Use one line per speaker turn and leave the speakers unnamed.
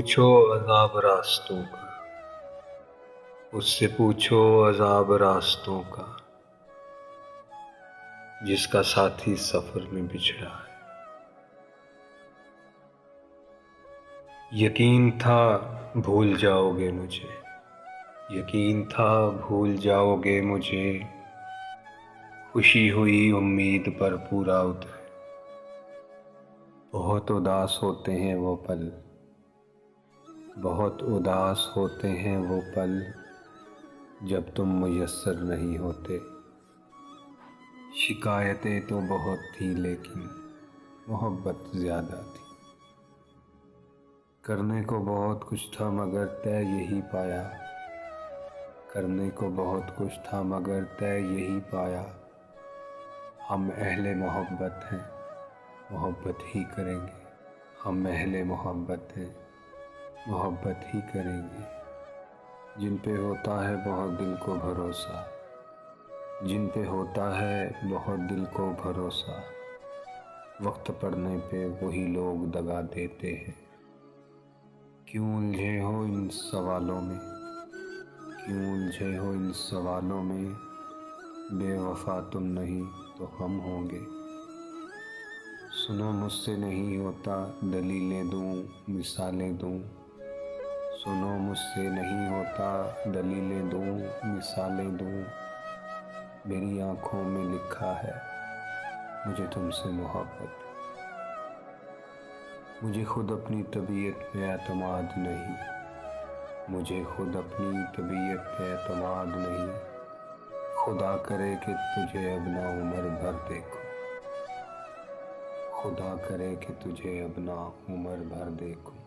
पूछो अज़ाब रास्तों का, उससे पूछो अज़ाब रास्तों का, जिसका साथी सफ़र में बिछड़ा है। यकीन था भूल जाओगे मुझे, यकीन था भूल जाओगे मुझे, खुशी हुई उम्मीद पर पूरा उतरे। बहुत उदास होते हैं वो पल, बहुत उदास होते हैं वो पल, जब तुम मुयस्सर नहीं होते। शिकायतें तो बहुत थी लेकिन मोहब्बत ज़्यादा थी। करने को बहुत कुछ था मगर तय यही पाया, करने को बहुत कुछ था मगर तय यही पाया। हम अहले मोहब्बत हैं, मोहब्बत ही करेंगे। हम अहले मोहब्बत हैं, मोहब्बत ही करेंगे। जिन पे होता है बहुत दिल को भरोसा, जिन पे होता है बहुत दिल को भरोसा, वक्त पड़ने पे वही लोग दगा देते हैं। क्यों उलझे हो इन सवालों में, क्यों उलझे हो इन सवालों में, बेवफा तुम नहीं तो हम होंगे। सुनो मुझसे नहीं होता दलीलें दूं, मिसालें दूं, सुनो मुझसे नहीं होता दलीलें दूं, मिसालें दूं। मेरी आँखों में लिखा है मुझे तुमसे मोहब्बत। मुझे खुद अपनी तबीयत पे एतमाद नहीं, मुझे खुद अपनी तबीयत पे एतमाद नहीं। खुदा करे कि तुझे अब ना उम्र भर देखूं, खुदा करे कि तुझे अब ना उम्र भर देखूं।